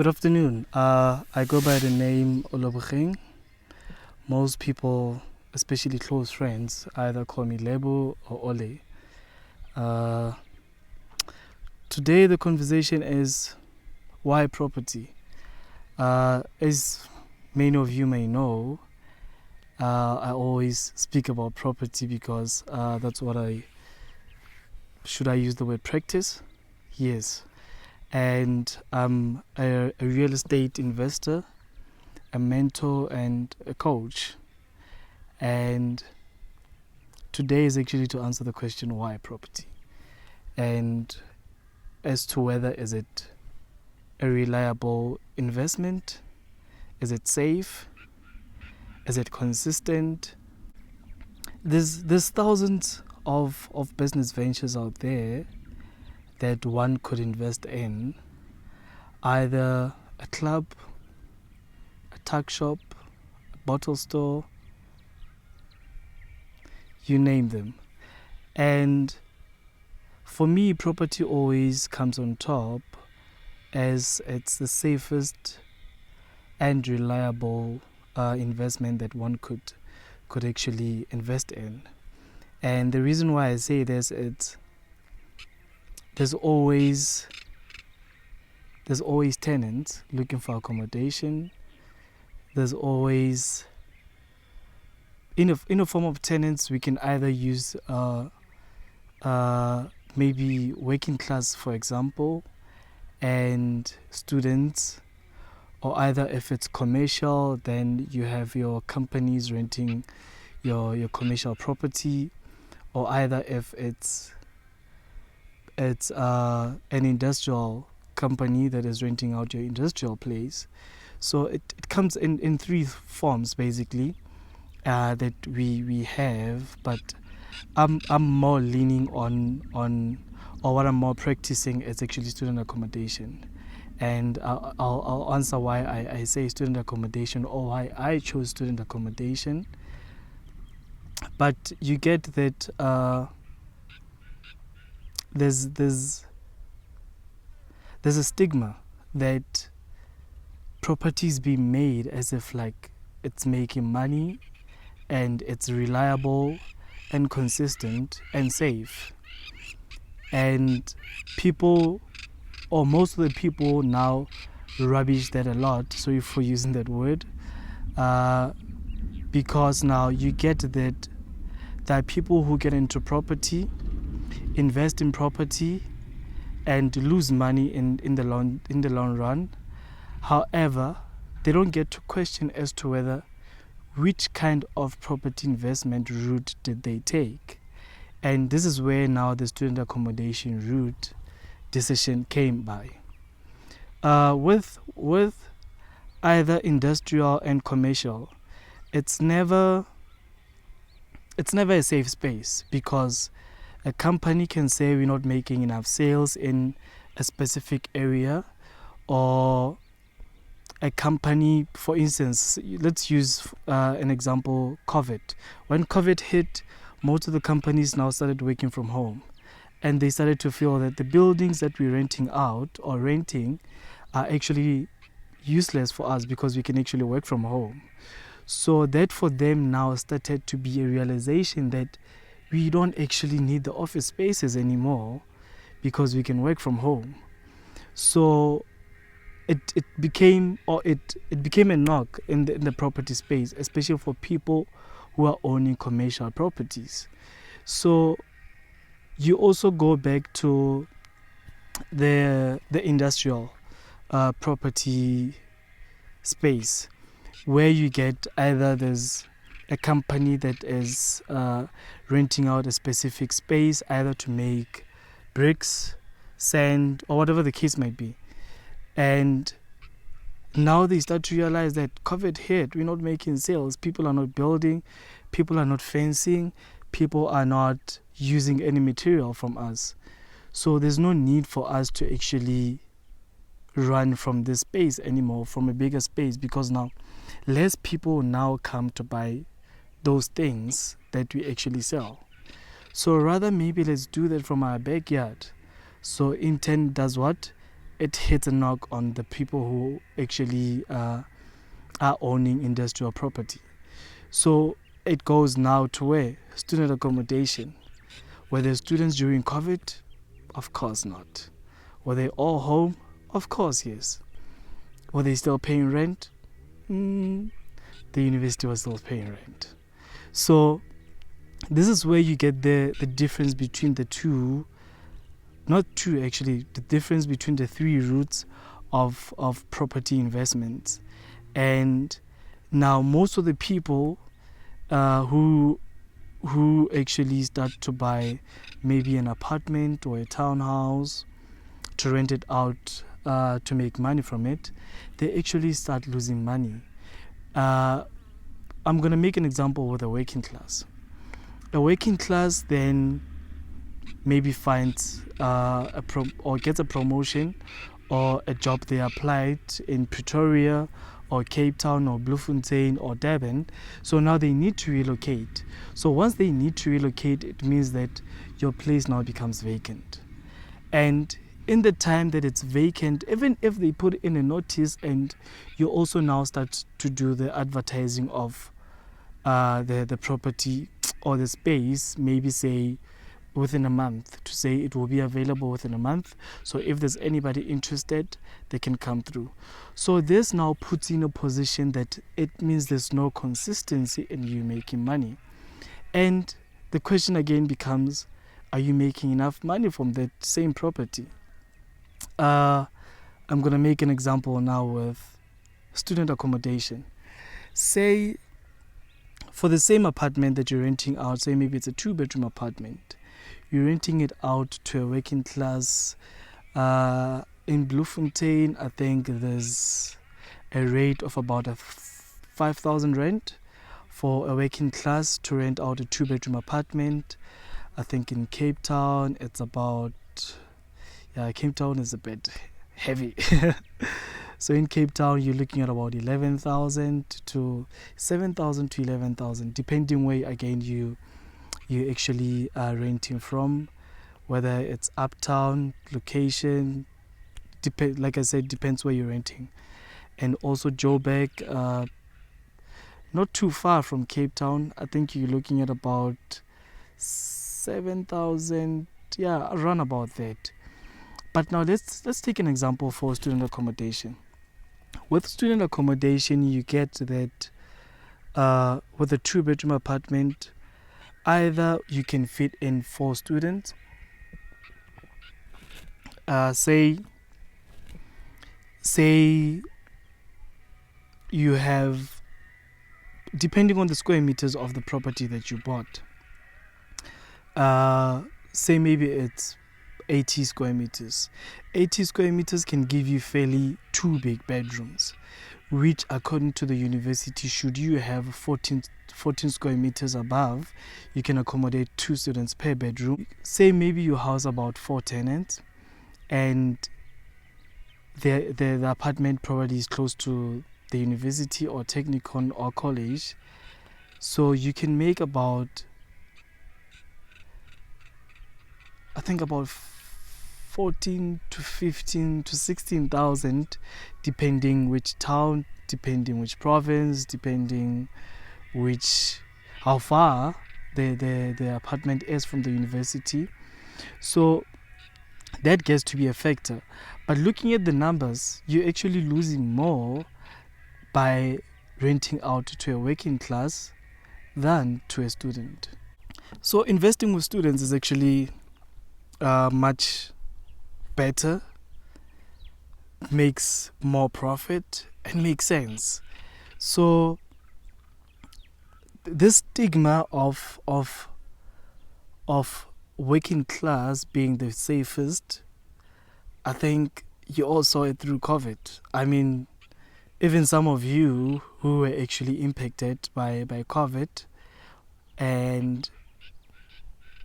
Good afternoon. I go by the name Olobogeng. Most people, especially close friends, either call me Lebo or Ole. Uh, Today the conversation is why property. As many of you may know, I always speak about property because that's what should I use the word practice? Yes. And I'm a real estate investor, a mentor, and a coach. And today is actually to answer the question why property, and as to whether is it a reliable investment, is it safe, is it consistent. There's thousands of business ventures out there that one could invest in, either a club, a tuck shop, a bottle store, you name them. And for me, property always comes on top as it's the safest and reliable investment that one could actually invest in. And the reason why I say this, there's always tenants looking for accommodation. There's always in a form of tenants, we can either use maybe working class, for example, and students, or either if it's commercial, then you have your companies renting your commercial property, or either if it's an industrial company that is renting out your industrial place. So it comes in three forms basically that we have, but I'm more leaning on or what I'm more practicing is actually student accommodation. And I'll answer why I say student accommodation, or why I chose student accommodation. But you get that there's a stigma that properties be made as if like it's making money and it's reliable and consistent and safe. And people, or most of the people now, rubbish that a lot, sorry for using that word, because now you get that there are people who get into property, invest in property, and lose money in the long run. However, they don't get to question as to whether which kind of property investment route did they take. And this is where now the student accommodation route decision came by. With either industrial and commercial, it's never a safe space, because a company can say we're not making enough sales in a specific area, or a company, for instance, let's use an example, COVID. When COVID hit, most of the companies now started working from home, and they started to feel that the buildings that we're renting out or renting are actually useless for us because we can actually work from home. So that for them now started to be a realization that we don't actually need the office spaces anymore because we can work from home. So it became a knock in the property space, especially for people who are owning commercial properties. So you also go back to the industrial property space, where you get either there's a company that is renting out a specific space, either to make bricks, sand, or whatever the case might be. And now they start to realize that COVID hit, we're not making sales, people are not building, people are not fencing, people are not using any material from us. So there's no need for us to actually run from this space anymore, from a bigger space, because now less people now come to buy those things that we actually sell. So rather maybe let's do that from our backyard. So in turn does what? it hits a knock on the people who actually are owning industrial property. So it goes now to where? Student accommodation. Were there students during COVID? Of course not. Were they all home? Of course, yes. Were they still paying rent? The university was still paying rent. So this is where you get the difference between the two, not two actually, the difference between the three routes of property investments. And now most of the people who actually start to buy maybe an apartment or a townhouse to rent it out to make money from it, they actually start losing money. I'm going to make an example with a working class. A working class then maybe finds or gets a promotion or a job they applied in Pretoria or Cape Town or Bloemfontein or Durban. So now they need to relocate. So once they need to relocate, it means that your place now becomes vacant. And in the time that it's vacant, even if they put in a notice and you also now start to do the advertising of the property or the space, maybe say within a month, to say it will be available within a month. So if there's anybody interested, they can come through. So this now puts you in a position that it means there's no consistency in you making money. And the question again becomes, are you making enough money from that same property? I'm going to make an example now with student accommodation. Say for the same apartment that you're renting out, say maybe it's a 2-bedroom apartment, you're renting it out to a working class. In Bloemfontein, I think there's a rate of about 5,000 rand for a working class to rent out a 2-bedroom apartment. I think in Cape Town it's about, Cape Town is a bit heavy. So in Cape Town you're looking at about 11,000 to 7,000 to 11,000, depending where again you actually are renting from, whether it's uptown, location, like I said, depends where you're renting. And also Joburg, not too far from Cape Town, I think you're looking at about 7,000, around about that. But now let's take an example for student accommodation. With student accommodation, you get that with a 2-bedroom apartment, either you can fit in 4 students. Say you have, depending on the square meters of the property that you bought, say maybe it's 80 square meters. 80 square meters can give you fairly 2 big bedrooms, which according to the university, should you have 14 square meters above, you can accommodate 2 students per bedroom. Say maybe you house about 4 tenants and the apartment probably is close to the university or technicon or college. So you can make about, I think about 14 to 15 to 16,000, depending which town, depending which province, depending how far the apartment is from the university. So that gets to be a factor. But looking at the numbers, you're actually losing more by renting out to a working class than to a student. So investing with students is actually much better, makes more profit and makes sense. So this stigma of working class being the safest, I think you all saw it through COVID. I mean, even some of you who were actually impacted by COVID and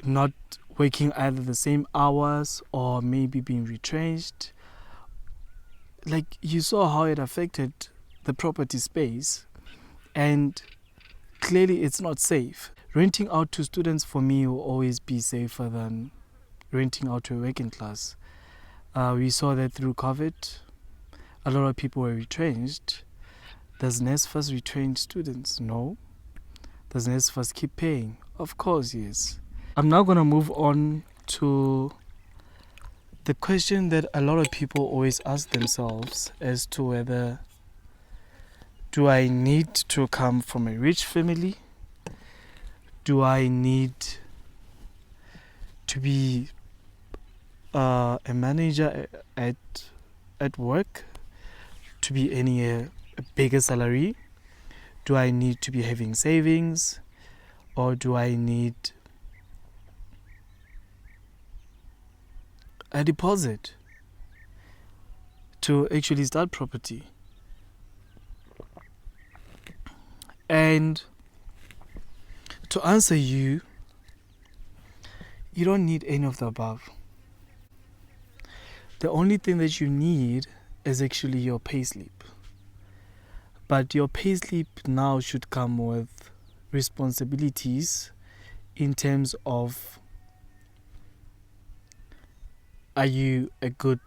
not working either the same hours or maybe being retrenched, like you saw how it affected the property space, and clearly it's not safe. Renting out to students for me will always be safer than renting out to a working class. We saw that through COVID. A lot of people were retrenched. Does NSFAS retrench students? No. Does NSFAS keep paying? Of course, yes. I'm now going to move on to the question that a lot of people always ask themselves as to whether do I need to come from a rich family? Do I need to be a manager at work to be earning a bigger salary? Do I need to be having savings? Or do I need a deposit to actually start property? And to answer you, you don't need any of the above. The only thing that you need is actually your payslip. But your payslip now should come with responsibilities in terms of, are you a good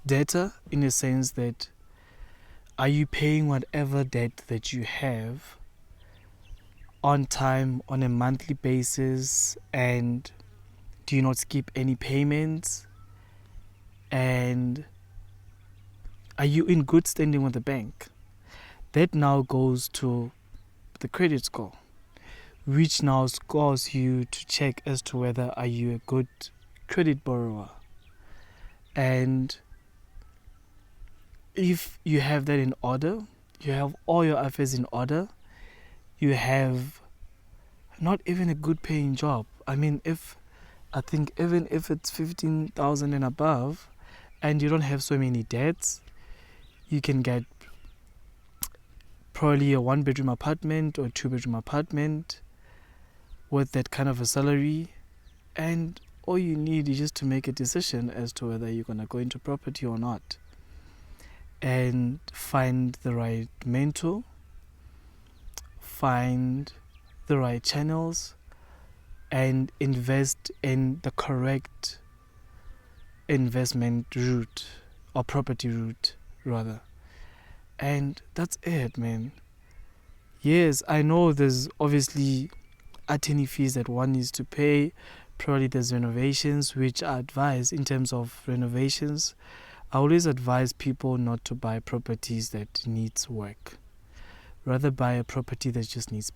debtor, in a sense that are you paying whatever debt that you have on time, on a monthly basis, and do you not skip any payments? And are you in good standing with the bank? That now goes to the credit score, which now scores you to check as to whether are you a good credit borrower. And if you have that in order, you have all your affairs in order, you have not even a good paying job. I mean, even if it's 15,000 and above and you don't have so many debts, you can get probably a 1-bedroom apartment or 2-bedroom apartment with that kind of a salary, and all you need is just to make a decision as to whether you're going to go into property or not, and find the right mentor, find the right channels, and invest in the correct investment route, or property route rather. And that's it, man. Yes, I know there's obviously attorney fees that one needs to pay. Probably there's renovations, which I advise. In terms of renovations, I always advise people not to buy properties that needs work. Rather buy a property that just needs